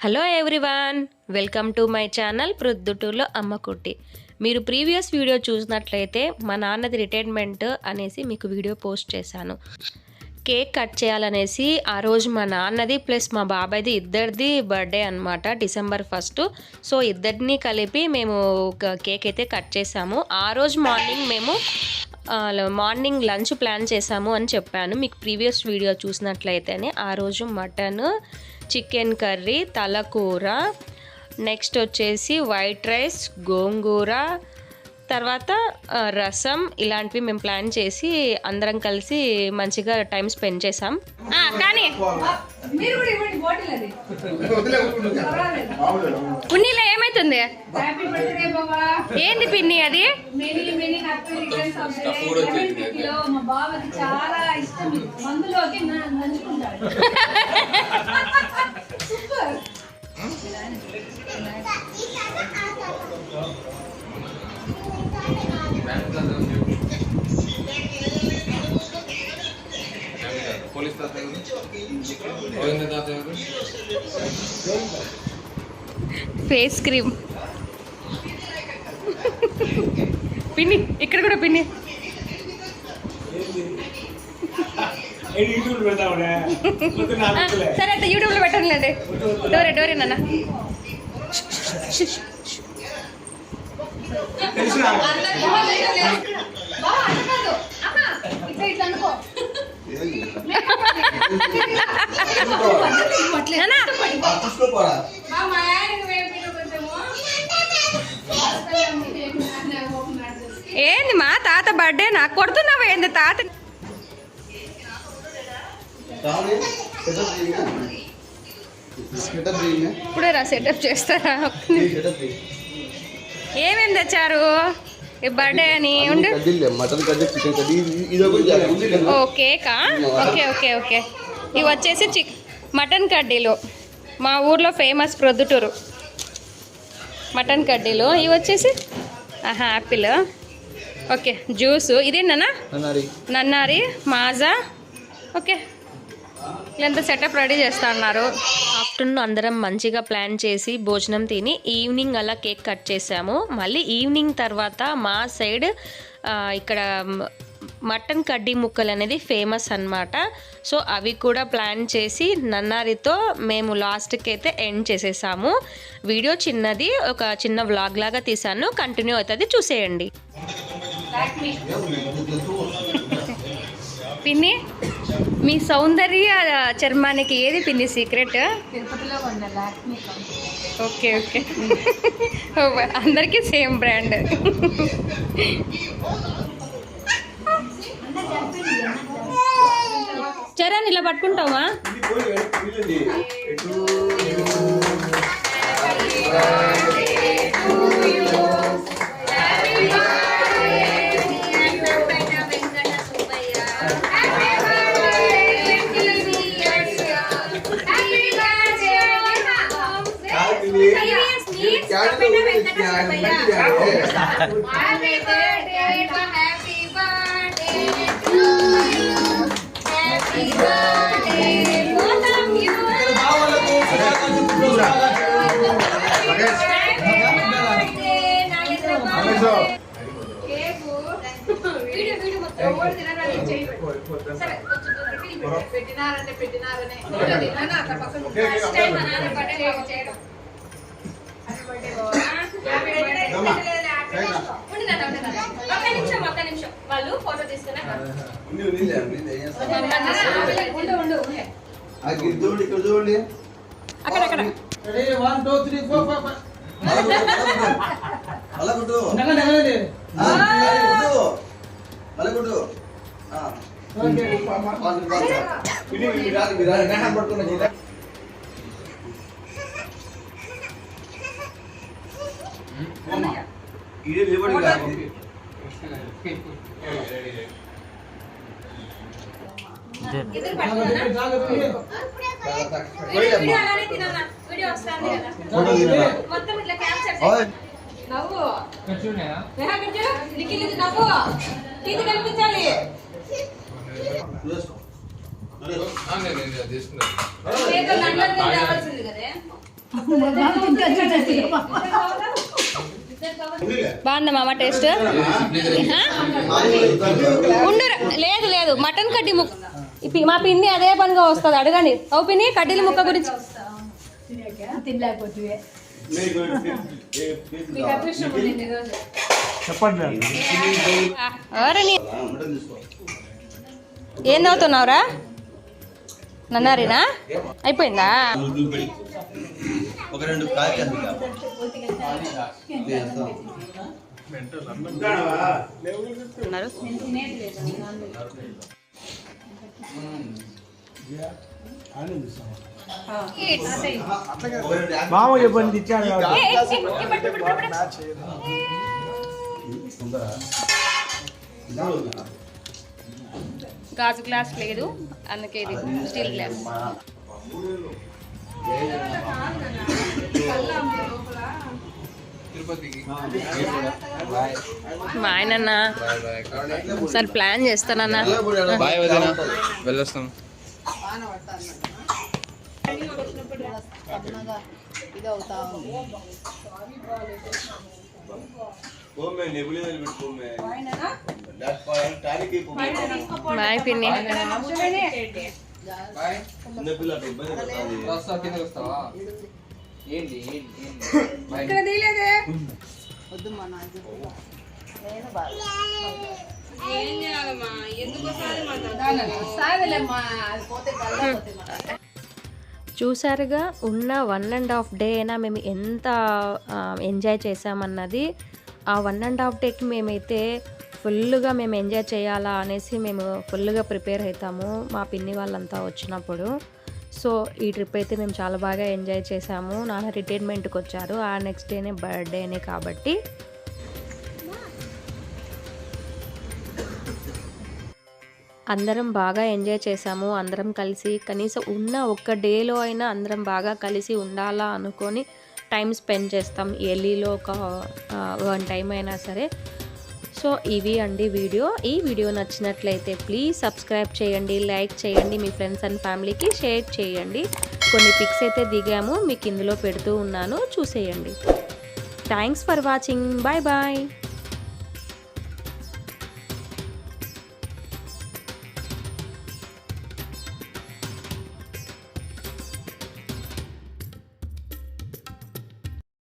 Hello everyone, welcome to my channel ప్రొద్దుటూరులో అమ్మకుట్టి. మీరు previous video చూసినట్లయితే మా నాన్నది రిటైర్మెంట్ అనేసి మీకు వీడియో పోస్ట్ చేశాను. కేక్ కట్ చేయాలనేసి ఆ రోజు మా నాన్నది ప్లస్ మా బాబాయ్ది ఇద్దరిది బర్త్డే అనమాట, December 1. సో ఇద్దరిని కలిపి మేము ఒక కేక్ అయితే కట్ చేసాము. ఆ రోజు మార్నింగ్ లంచ్ ప్లాన్ చేసాము అని చెప్పాను మీకు ప్రీవియస్ వీడియో చూసినట్లయితేనే. ఆ రోజు మటన్, చికెన్ కర్రీ, తలకూర, నెక్స్ట్ వచ్చేసి వైట్ రైస్, గోంగూర, తర్వాత రసం ఇలాంటివి మేము ప్లాన్ చేసి అందరం కలిసి మంచిగా టైం స్పెండ్ చేసాం. కానీ పున్నీలో ఏమైతుంది? ఏంది పిన్ని అది? ఫేస్ క్రీమ్ పిన్ని, ఇక్కడ కూడా పిన్ని. సరే అయితే యూట్యూబ్లో పెట్టండి. డోరే నాన్న. ఏంది మా తాత బర్త్డే నాకు కొడుతున్నావు ఏంది తాత? ఇప్పుడే రా సెటప్ చేస్తారా? ఏమేమి తెచ్చారు ఈ బర్త్డే అని? కేకా? ఓకే. ఇవి వచ్చేసి మటన్ కడ్డీలు, మా ఊర్లో ఫేమస్ ప్రొద్దుటూరు మటన్ కడ్డీలు. ఇవి వచ్చేసి యాపిల్. Okay, juice. ఇదేనా? నన్నారి, మాజా. ఓకే, ఇదంతా సెటప్ రెడీ చేస్తా అన్నారు. ఆఫ్టర్నూన్ అందరం మంచిగా ప్లాన్ చేసి భోజనం తిని ఈవినింగ్ అలా కేక్ కట్ చేసాము. మళ్ళీ ఈవినింగ్ తర్వాత మా సైడ్ ఇక్కడ మటన్ కడ్డీ ముక్కలు అనేది ఫేమస్ అన్నమాట. సో అవి కూడా ప్లాన్ చేసి నన్నారితో మేము లాస్ట్కి అయితే ఎండ్ చేసేసాము. వీడియో చిన్నది, ఒక చిన్న వ్లాగ్ లాగా తీసాను, కంటిన్యూ అవుతుంది, చూసేయండి. పిన్ని, మీ సౌందర్య చర్మానికి ఏది పిన్ని సీక్రెట్? ఓకే అందరికీ సేమ్ బ్రాండ్. చరణ్ ఇలా పట్టుకుంటావా? వాళ్ళు ఫోటో తీసుకున్నా అక్కడ బాగుందా మామ టేస్ట్? ఉండు, లేదు లేదు, మటన్ కడ్డీ ముక్క మా పిన్ని అదే పనిగా వస్తుంది, అడగండి. ఓ పిన్ని, కడ్డీల ముక్క గురించి ఏం నవ్వుతున్నావురా? నన్నారేనా? అయిపోయిందా? గాజు గ్లాస్ లేదు, అందుకే ఇది స్టీల్ గ్లాస్. మా ఆయన సార్ ప్లాన్ చేస్తానన్నా. వెళ్ళొస్తాం. బాయ్ పిన్ని. చూసారుగా, ఉన్న 1.5 డే అయినా మేము ఎంత ఎంజాయ్ చేసామన్నది. ఆ 1.5 డేకి మేమైతే ఫుల్గా మేము ఎంజాయ్ చేయాలా అనేసి మేము ఫుల్గా ప్రిపేర్ అవుతాము మా పిన్ని వాళ్ళంతా వచ్చినప్పుడు. సో ఈ ట్రిప్ అయితే మేము చాలా బాగా ఎంజాయ్ చేసాము. నాన్న రిటైర్మెంట్కి వచ్చారు, ఆ నెక్స్ట్ డేనే బర్త్డేనే కాబట్టి. అందరం బాగా ఎంజాయ్ చేసాము. అందరం కలిసి కనీసం ఉన్న ఒక్క డేలో అయినా అందరం బాగా కలిసి ఉండాలా అనుకొని టైం స్పెండ్ చేస్తాం. ఎర్లీలో ఒక 1 టైం అయినా సరే. సో ఇవి అండి వీడియో. ఈ వీడియో నచ్చినట్లయితే ప్లీజ్ సబ్స్క్రైబ్ చేయండి, లైక్ చేయండి, మీ ఫ్రెండ్స్ అండ్ ఫ్యామిలీకి షేర్ చేయండి. కొన్ని పిక్స్ అయితే దిగాము, మీకు ఇందులో పెడుతూ ఉన్నాను, చూసేయండి. Thanks for watching. Bye bye.